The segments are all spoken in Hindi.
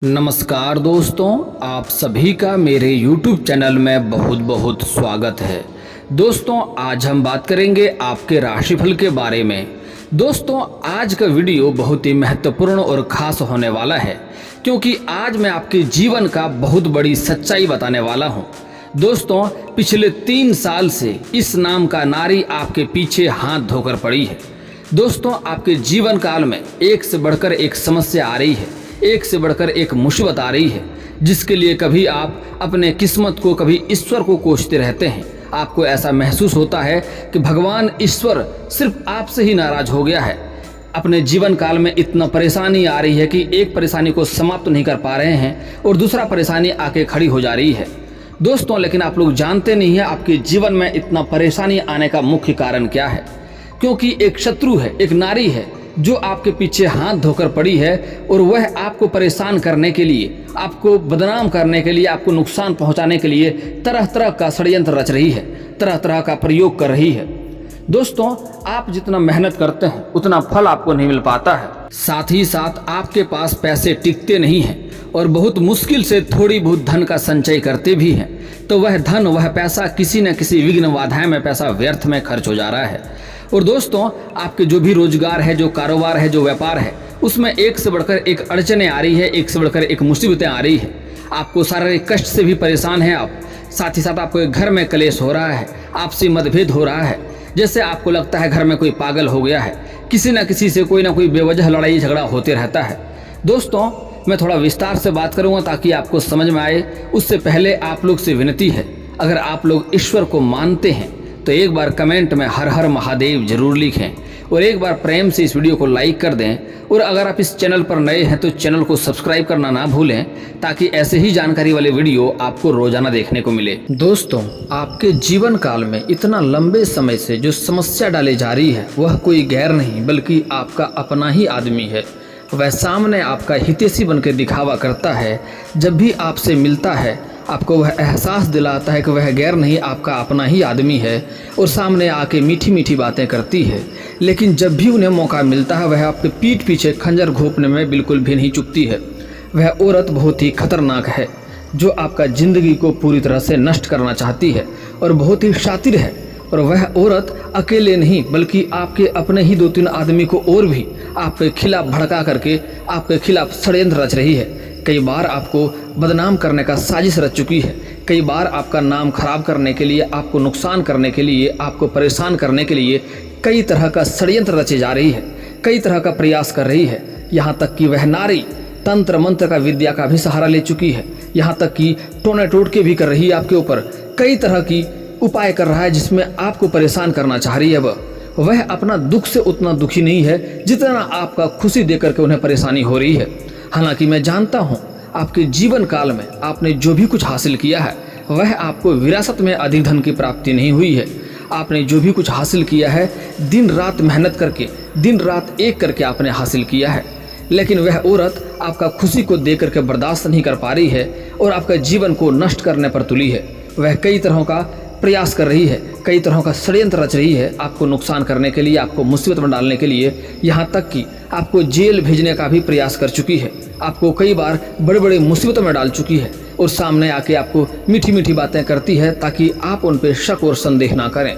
नमस्कार दोस्तों, आप सभी का मेरे YouTube चैनल में बहुत बहुत स्वागत है। दोस्तों, आज हम बात करेंगे आपके राशिफल के बारे में। दोस्तों, आज का वीडियो बहुत ही महत्वपूर्ण और ख़ास होने वाला है, क्योंकि आज मैं आपके जीवन का बहुत बड़ी सच्चाई बताने वाला हूँ। दोस्तों, पिछले 3 साल से इस नाम का नारी आपके पीछे हाथ धोकर पड़ी है। दोस्तों, आपके जीवन काल में एक से बढ़कर एक समस्या आ रही है, एक से बढ़कर एक मुसीबत आ रही है, जिसके लिए कभी आप अपने किस्मत को, कभी ईश्वर को कोसते रहते हैं। आपको ऐसा महसूस होता है कि भगवान ईश्वर सिर्फ आपसे ही नाराज हो गया है। अपने जीवन काल में इतना परेशानी आ रही है कि एक परेशानी को समाप्त नहीं कर पा रहे हैं और दूसरा परेशानी आके खड़ी हो जा रही है। दोस्तों, लेकिन आप लोग जानते नहीं है आपके जीवन में इतना परेशानी आने का मुख्य कारण क्या है। क्योंकि एक शत्रु है, एक नारी है जो आपके पीछे हाथ धोकर पड़ी है और वह आपको परेशान करने के लिए, आपको बदनाम करने के लिए, आपको नुकसान पहुंचाने के लिए तरह तरह का षड्यंत्र रच रही है, तरह तरह का प्रयोग कर रही है। दोस्तों, आप जितना मेहनत करते हैं उतना फल आपको नहीं मिल पाता है। साथ ही साथ आपके पास पैसे टिकते नहीं हैं और बहुत मुश्किल से थोड़ी बहुत धन का संचय करते भी हैं, तो वह धन, वह पैसा किसी न किसी विघ्न बाधाएं में पैसा व्यर्थ में खर्च हो जा रहा है। और दोस्तों, आपके जो भी रोजगार है, जो कारोबार है, जो व्यापार है, उसमें एक से बढ़कर एक अड़चने आ रही है, एक से बढ़कर एक मुसीबतें आ रही है। आपको शारीरिक कष्ट से भी परेशान हैं आप। साथ ही साथ आपको घर में कलेश हो रहा है, आपसी मतभेद हो रहा है। जैसे आपको लगता है घर में कोई पागल हो गया है, किसी न किसी से कोई ना कोई बेवजह लड़ाई झगड़ा होते रहता है। दोस्तों, मैं थोड़ा विस्तार से बात करूँगा ताकि आपको समझ में आए। उससे पहले आप लोग से विनती है, अगर आप लोग ईश्वर को मानते हैं तो एक बार कमेंट में हर हर महादेव जरूर लिखें और एक बार प्रेम से इस वीडियो को लाइक कर दें। और अगर आप इस चैनल पर नए हैं तो चैनल को सब्सक्राइब करना ना भूलें, ताकि ऐसे ही जानकारी वाले वीडियो आपको रोजाना देखने को मिले। दोस्तों, आपके जीवन काल में इतना लंबे समय से जो समस्या डाली जा रही है, वह कोई गैर नहीं बल्कि आपका अपना ही आदमी है। वह सामने आपका हितैषी बनकर दिखावा करता है। जब भी आपसे मिलता है, आपको वह एहसास दिलाता है कि वह गैर नहीं, आपका अपना ही आदमी है और सामने आके मीठी मीठी बातें करती है। लेकिन जब भी उन्हें मौका मिलता है, वह आपके पीठ पीछे खंजर घोंपने में बिल्कुल भी नहीं चूकती है। वह औरत बहुत ही खतरनाक है, जो आपका ज़िंदगी को पूरी तरह से नष्ट करना चाहती है और बहुत ही शातिर है। और वह औरत अकेले नहीं बल्कि आपके अपने ही 2-3 आदमी को और भी आपके खिलाफ भड़का करके आपके खिलाफ षड्यंत्र रच रही है। कई बार आपको बदनाम करने का साजिश रच चुकी है। कई बार आपका नाम खराब करने के लिए, आपको नुकसान करने के लिए, आपको परेशान करने के लिए कई तरह का षड्यंत्र रचे जा रही है, कई तरह का प्रयास कर रही है। यहाँ तक कि वह नारी तंत्र मंत्र का विद्या का भी सहारा ले चुकी है। यहाँ तक कि टोने टोटके भी कर रही है आपके ऊपर, कई तरह की उपाय कर रहा है जिसमें आपको परेशान करना चाह रही है। वह अपना दुख से उतना दुखी नहीं है जितना आपका खुशी देकर के उन्हें परेशानी हो रही है। हालांकि मैं जानता हूं आपके जीवन काल में आपने जो भी कुछ हासिल किया है, वह आपको विरासत में अधिक धन की प्राप्ति नहीं हुई है। आपने जो भी कुछ हासिल किया है, दिन रात मेहनत करके, दिन रात एक करके आपने हासिल किया है। लेकिन वह औरत आपका खुशी को देख करके बर्दाश्त नहीं कर पा रही है और आपका जीवन को नष्ट करने पर तुली है। वह कई तरहों का प्रयास कर रही है, कई तरहों का षड्यंत्र रच रही है आपको नुकसान करने के लिए, आपको मुसीबत में डालने के लिए। यहाँ तक कि आपको जेल भेजने का भी प्रयास कर चुकी है, आपको कई बार बड़े बड़े मुसीबतों में डाल चुकी है और सामने आके आपको मीठी मीठी बातें करती है ताकि आप उन पर शक और संदेह ना करें।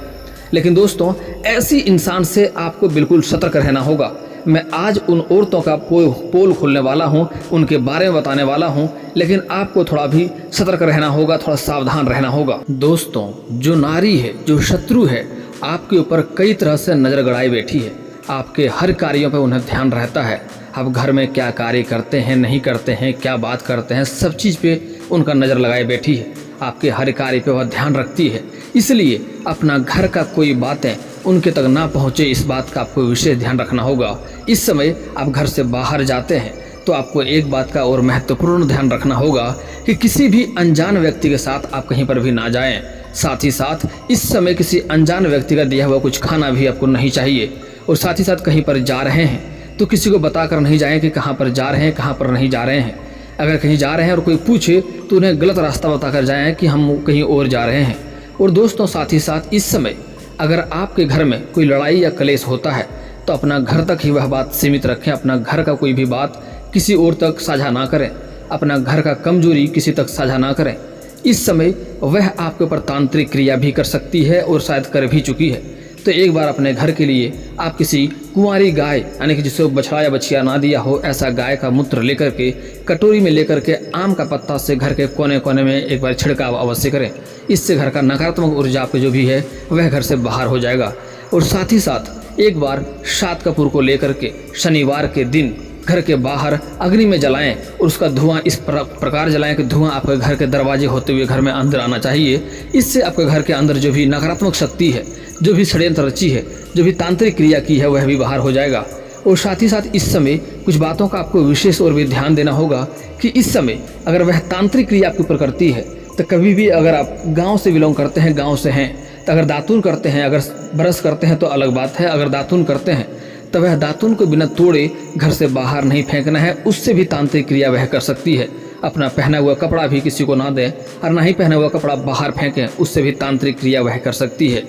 लेकिन दोस्तों, ऐसी इंसान से आपको बिल्कुल सतर्क रहना होगा। मैं आज उन औरतों का पोल खोलने वाला हूं, उनके बारे में बताने वाला हूं, लेकिन आपको थोड़ा भी सतर्क रहना होगा, थोड़ा सावधान रहना होगा। दोस्तों, जो नारी है, जो शत्रु है, आपके ऊपर कई तरह से नज़र गड़ाई बैठी है। आपके हर कार्यों पर उन्हें ध्यान रहता है। आप घर में क्या कार्य करते हैं, नहीं करते हैं, क्या बात करते हैं, सब चीज़ पे उनका नज़र लगाए बैठी है। आपके हर कार्य पे वह ध्यान रखती है। इसलिए अपना घर का कोई बातें उनके तक ना पहुँचे, इस बात का आपको विशेष ध्यान रखना होगा। इस समय आप घर से बाहर जाते हैं तो आपको एक बात का और महत्वपूर्ण ध्यान रखना होगा कि किसी भी अनजान व्यक्ति के साथ आप कहीं पर भी ना जाएं। साथ ही साथ इस समय किसी अनजान व्यक्ति का दिया हुआ कुछ खाना भी आपको नहीं चाहिए। और साथ ही साथ कहीं पर जा रहे हैं तो किसी को बताकर नहीं जाएं कि कहाँ पर जा रहे हैं, कहाँ पर नहीं जा रहे हैं। अगर कहीं जा रहे हैं और कोई पूछे तो उन्हें गलत रास्ता बताकर जाएं कि हम कहीं और जा रहे हैं। और दोस्तों, साथ ही साथ इस समय अगर आपके घर में कोई लड़ाई या कलेश होता है तो अपना घर तक ही वह बात सीमित रखें। अपना घर का कोई भी बात किसी और तक साझा ना करें। अपना घर का कमजोरी किसी तक साझा ना करें। इस समय वह आपके ऊपर तांत्रिक क्रिया भी कर सकती है और शायद कर भी चुकी है। तो एक बार अपने घर के लिए आप किसी कुंवारी गाय यानी कि जिसे बछड़ा या बछिया ना दिया हो ऐसा गाय का मूत्र लेकर के कटोरी में लेकर के आम का पत्ता से घर के कोने कोने में एक बार छिड़काव अवश्य करें। इससे घर का नकारात्मक ऊर्जा आपके जो भी है वह घर से बाहर हो जाएगा। और साथ ही साथ एक बार 7 कपूर को लेकर के शनिवार के दिन घर के बाहर अग्नि में जलाएं और उसका धुआं इस प्रकार जलाएं कि धुआं आपके घर के दरवाजे होते हुए घर में अंदर आना चाहिए। इससे आपके घर के अंदर जो भी नकारात्मक शक्ति है, जो भी षड्यंत्र रची है, जो भी तांत्रिक क्रिया की है वह भी बाहर हो जाएगा। और साथ ही साथ इस समय कुछ बातों का आपको विशेष और भी ध्यान देना होगा कि इस समय अगर वह तांत्रिक क्रिया आपके ऊपर करती है तो कभी भी अगर आप गाँव से बिलोंग करते हैं, गाँव से हैं, तो अगर दातुन करते हैं, अगर ब्रश करते हैं तो अलग बात है। अगर दातुन करते हैं तो वह दातुन को बिना तोड़े घर से बाहर नहीं फेंकना है, उससे भी तांत्रिक क्रिया वह कर सकती है। अपना पहना हुआ कपड़ा भी किसी को ना दें और ना ही पहना हुआ कपड़ा बाहर फेंकें, उससे भी तांत्रिक क्रिया वह कर सकती है।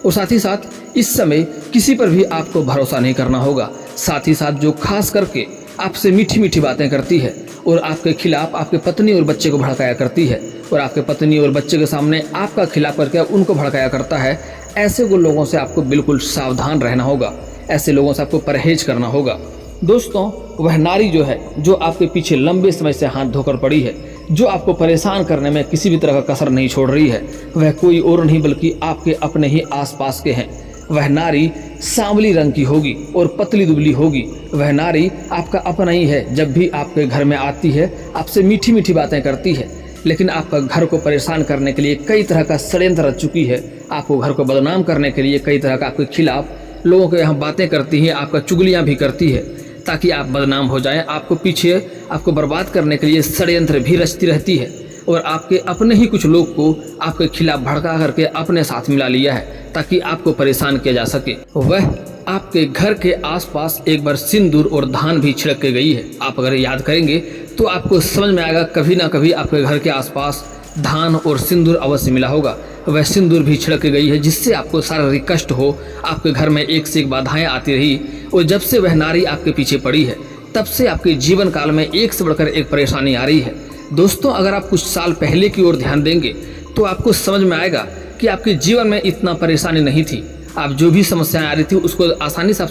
और साथ ही साथ इस समय किसी पर भी आपको भरोसा नहीं करना होगा। साथ ही साथ जो खास करके आपसे मीठी मीठी बातें करती है और आपके खिलाफ आपके पत्नी और बच्चे को भड़काया करती है और आपके पत्नी और बच्चे के सामने आपका खिलाफ करके उनको भड़काया करता है, ऐसे लोगों से आपको बिल्कुल सावधान रहना होगा। ऐसे लोगों से आपको परहेज करना होगा। दोस्तों, वह नारी जो है, जो आपके पीछे लंबे समय से हाथ धोकर पड़ी है, जो आपको परेशान करने में किसी भी तरह का कसर नहीं छोड़ रही है, वह कोई और नहीं बल्कि आपके अपने ही आसपास के हैं। वह नारी सांवली रंग की होगी और पतली दुबली होगी। वह नारी आपका अपना ही है। जब भी आपके घर में आती है आपसे मीठी मीठी बातें करती है, लेकिन आपका घर को परेशान करने के लिए कई तरह का षड्यंत्र रच चुकी है। आपको घर को बदनाम करने के लिए कई तरह का आपके खिलाफ लोगों के यहाँ बातें करती है, आपका चुगलियाँ भी करती है ताकि आप बदनाम हो जाएं। आपको पीछे आपको बर्बाद करने के लिए षड्यंत्र भी रचती रहती है और आपके अपने ही कुछ लोग को आपके खिलाफ भड़का करके अपने साथ मिला लिया है ताकि आपको परेशान किया जा सके। वह आपके घर के आसपास एक बार सिंदूर और धान भी छिड़क के गई है। आप अगर याद करेंगे तो आपको समझ में आएगा कभी ना कभी आपके घर के आसपास धान और सिंदूर अवश्य मिला होगा। वह सिंदूर भी छिड़क के गई है जिससे आपको शारीरिक कष्ट हो, आपके घर में एक से एक बाधाएं आती रही। और जब से वह नारी आपके पीछे पड़ी है तब से आपके जीवन काल में एक से बढ़कर एक परेशानी आ रही है। दोस्तों, अगर आप कुछ साल पहले की ओर ध्यान देंगे तो आपको समझ में आएगा कि आपके जीवन में इतना परेशानी नहीं थी। आप जो भी समस्याएं आ रही थी उसको आसानी से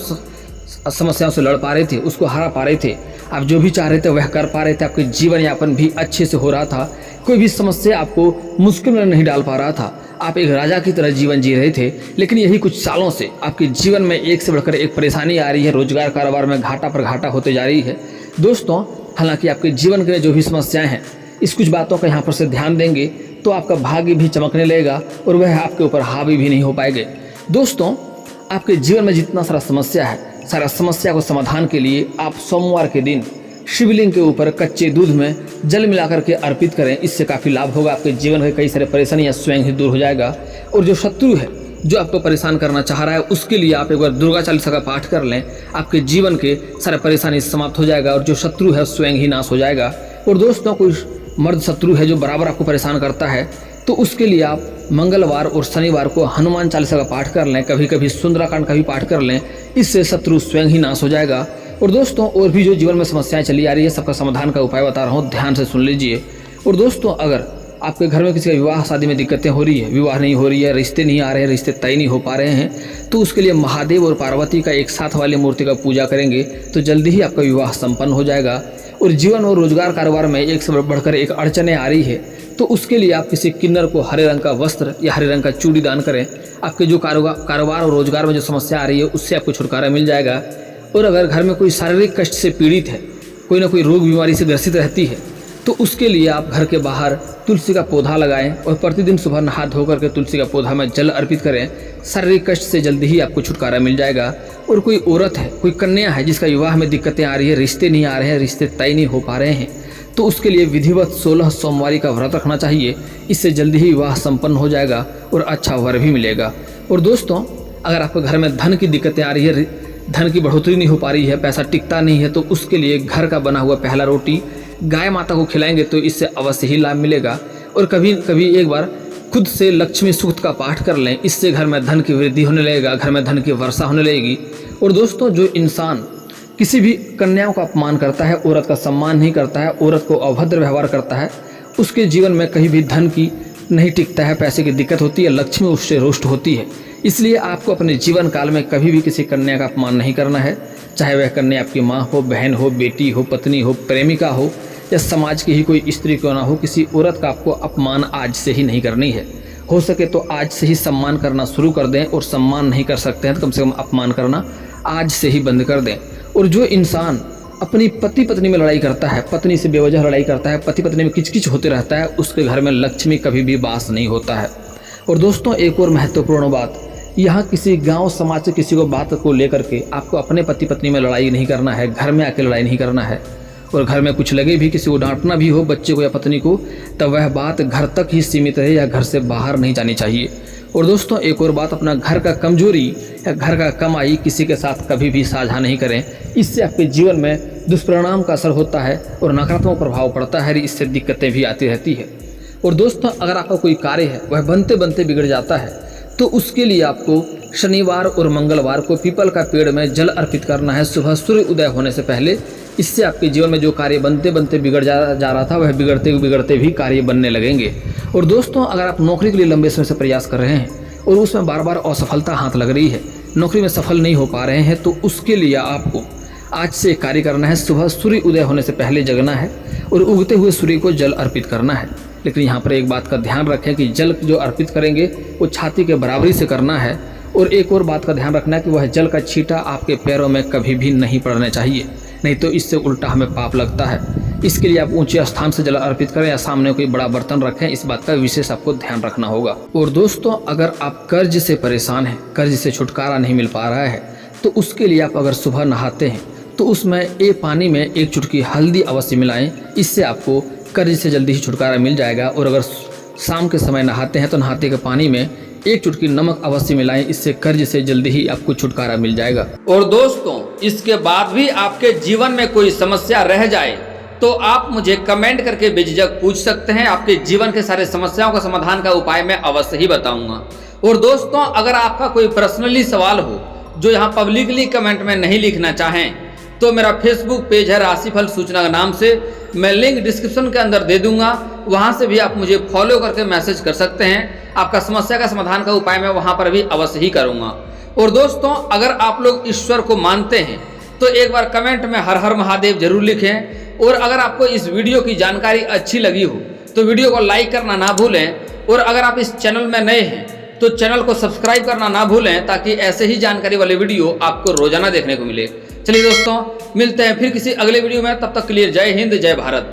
समस्याओं से लड़ पा रहे थे, उसको हरा पा रहे थे। आप जो भी चाह रहे थे वह कर पा रहे थे। आपके जीवन यापन भी अच्छे से हो रहा था। कोई भी समस्या आपको मुश्किल में नहीं डाल पा रहा था। आप एक राजा की तरह जीवन जी रहे थे। लेकिन यही कुछ सालों से आपके जीवन में एक से बढ़कर एक परेशानी आ रही है। रोजगार कारोबार में घाटा पर घाटा होते जा रही है। दोस्तों, हालांकि आपके जीवन के जो भी समस्याएं हैं, इस कुछ बातों का यहाँ पर से ध्यान देंगे तो आपका भाग्य भी चमकने लगेगा और वह आपके ऊपर हावी भी नहीं हो पाएंगे। दोस्तों, आपके जीवन में जितना सारा समस्या है, सारा समस्या को समाधान के लिए आप सोमवार के दिन शिवलिंग के ऊपर कच्चे दूध में जल मिलाकर के अर्पित करें। इससे काफ़ी लाभ होगा। आपके जीवन के कई सारे परेशानियां स्वयं ही दूर हो जाएगा। और जो शत्रु है, जो आपको परेशान करना चाह रहा है, उसके लिए आप एक बार दुर्गा चालीसा का पाठ कर लें। आपके जीवन के सारे परेशानी समाप्त हो जाएगा और जो शत्रु है स्वयं ही नाश हो जाएगा। और दोस्तों, कोई मर्द शत्रु है जो बराबर आपको परेशान करता है तो उसके लिए आप मंगलवार और शनिवार को हनुमान चालीसा का पाठ कर लें। कभी कभी सुंदराकांड का भी पाठ कर लें। इससे शत्रु स्वयं ही नाश हो जाएगा। और दोस्तों, और भी जो जीवन में समस्याएं चली आ रही है, सबका समाधान का उपाय बता रहा हूँ, ध्यान से सुन लीजिए। और दोस्तों, अगर आपके घर में किसी का विवाह शादी में दिक्कतें हो रही है, विवाह नहीं हो रही है, रिश्ते नहीं आ रहे हैं, रिश्ते तय नहीं हो पा रहे हैं, तो उसके लिए महादेव और पार्वती का एक साथ वाली मूर्ति का पूजा करेंगे तो जल्दी ही आपका विवाह संपन्न हो जाएगा। और जीवन और रोजगार कारोबार में एक से बढ़कर एक अड़चने आ रही है तो उसके लिए आप किसी किन्नर को हरे रंग का वस्त्र या हरे रंग का चूड़ी दान करें। आपके जो कारोबार और रोजगार में जो समस्या आ रही है उससे आपको छुटकारा मिल जाएगा। और अगर घर में कोई शारीरिक कष्ट से पीड़ित है, कोई ना कोई रोग बीमारी से ग्रसित रहती है, तो उसके लिए आप घर के बाहर तुलसी का पौधा लगाएं और प्रतिदिन सुबह नहा धोकर के तुलसी का पौधा में जल अर्पित करें। शारीरिक कष्ट से जल्दी ही आपको छुटकारा मिल जाएगा। और कोई औरत है, कोई कन्या है जिसका विवाह में दिक्कतें आ रही है, रिश्ते नहीं आ रहे हैं, रिश्ते तय नहीं हो पा रहे हैं, तो उसके लिए विधिवत 16 सोमवारी का व्रत रखना चाहिए। इससे जल्दी ही विवाह संपन्न हो जाएगा और अच्छा वर भी मिलेगा। और दोस्तों, अगर आपके घर में धन की दिक्कतें आ रही है, धन की बढ़ोतरी नहीं हो पा रही है, पैसा टिकता नहीं है, तो उसके लिए घर का बना हुआ पहला रोटी गाय माता को खिलाएंगे तो इससे अवश्य ही लाभ मिलेगा। और कभी कभी एक बार खुद से लक्ष्मी सूक्त का पाठ कर लें। इससे घर में धन की वृद्धि होने लगेगा, घर में धन की वर्षा होने लगेगी। और दोस्तों, जो इंसान किसी भी कन्याओं का अपमान करता है, औरत का सम्मान नहीं करता है, औरत को अभद्र व्यवहार करता है, उसके जीवन में कहीं भी धन की नहीं टिकता है, पैसे की दिक्कत होती है, लक्ष्मी उससे रुष्ट होती है। इसलिए आपको अपने जीवन काल में कभी भी किसी कन्या का अपमान नहीं करना है, चाहे वह कन्या आपकी माँ हो, बहन हो, बेटी हो, पत्नी हो, प्रेमिका हो या समाज की ही कोई स्त्री क्यों ना हो। किसी औरत का आपको अपमान आज से ही नहीं करनी है। हो सके तो आज से ही सम्मान करना शुरू कर दें, और सम्मान नहीं कर सकते हैं तो कम से कम अपमान करना आज से ही बंद कर दें। और जो इंसान अपनी पति पत्नी में लड़ाई करता है, पत्नी से बेवजह लड़ाई करता है, पति पत्नी में किचकिच होते रहता है, उसके घर में लक्ष्मी कभी भी वास नहीं होता है। और दोस्तों, एक और महत्वपूर्ण बात, यहाँ किसी गांव समाज से किसी को बात को लेकर के आपको अपने पति पत्नी में लड़ाई नहीं करना है, घर में आके लड़ाई नहीं करना है। और घर में कुछ लगे भी, किसी को डांटना भी हो, बच्चे को या पत्नी को, तब वह बात घर तक ही सीमित रहे या घर से बाहर नहीं जानी चाहिए। और दोस्तों, एक और बात, अपना घर का कमजोरी या घर का कमाई किसी के साथ कभी भी साझा नहीं करें। इससे आपके जीवन में दुष्परिणाम का असर होता है और नकारात्मक प्रभाव पड़ता है, इससे दिक्कतें भी आती रहती है। और दोस्तों, अगर आपका कोई कार्य है वह बनते बनते बिगड़ जाता है, तो उसके लिए आपको शनिवार और मंगलवार को पीपल का पेड़ में जल अर्पित करना है सुबह सूर्य उदय होने से पहले। इससे आपके जीवन में जो कार्य बनते बनते बिगड़ जा रहा था, वह बिगड़ते बिगड़ते भी कार्य बनने लगेंगे। और दोस्तों, अगर आप नौकरी के लिए लंबे समय से प्रयास कर रहे हैं और उसमें बार बार असफलता हाथ लग रही है, नौकरी में सफल नहीं हो पा रहे हैं, तो उसके लिए आपको आज से कार्य करना है। सुबह सूर्य उदय होने से पहले जगना है और उगते हुए सूर्य को जल अर्पित करना है। लेकिन यहाँ पर एक बात का ध्यान रखें कि जल जो अर्पित करेंगे वो छाती के बराबरी से करना है। और एक और बात का ध्यान रखना है कि वह जल का छींटा आपके पैरों में कभी भी नहीं पड़ना चाहिए, नहीं तो इससे उल्टा हमें पाप लगता है। इसके लिए आप ऊंचे स्थान से जल अर्पित करें या सामने कोई बड़ा बर्तन रखें, इस बात का विशेष आपको ध्यान रखना होगा। और दोस्तों, अगर आप कर्ज से परेशान हैं, कर्ज से छुटकारा नहीं मिल पा रहा है, तो उसके लिए आप अगर सुबह नहाते हैं तो उसमें पानी में 1 चुटकी हल्दी अवश्य मिलाएं। इससे आपको कर्ज से जल्दी ही छुटकारा मिल जाएगा। और अगर शाम के समय नहाते हैं तो नहाते के पानी में 1 चुटकी नमक अवश्य मिलाएं, इससे कर्ज से जल्दी ही आपको छुटकारा मिल जाएगा। और दोस्तों, इसके बाद भी आपके जीवन में कोई समस्या रह जाए तो आप मुझे कमेंट करके बेझिझक पूछ सकते हैं। आपके जीवन के सारे समस्याओं का समाधान का उपाय मैं अवश्य ही बताऊंगा। और दोस्तों, अगर आपका कोई पर्सनली सवाल हो जो यहाँ पब्लिकली कमेंट में नहीं लिखना चाहें, तो मेरा फेसबुक पेज है राशिफल सूचना के नाम से, मैं लिंक डिस्क्रिप्शन के अंदर दे दूंगा, वहां से भी आप मुझे फॉलो करके मैसेज कर सकते हैं। आपका समस्या का समाधान का उपाय मैं वहां पर भी अवश्य ही करूंगा। और दोस्तों, अगर आप लोग ईश्वर को मानते हैं तो एक बार कमेंट में हर हर महादेव जरूर लिखें। और अगर आपको इस वीडियो की जानकारी अच्छी लगी हो तो वीडियो को लाइक करना ना भूलें। और अगर आप इस चैनल में नए हैं तो चैनल को सब्सक्राइब करना ना भूलें, ताकि ऐसे ही जानकारी वाले वीडियो आपको रोजाना देखने को मिले। चलिए दोस्तों, मिलते हैं फिर किसी अगले वीडियो में, तब तक के लिए जय हिंद, जय भारत।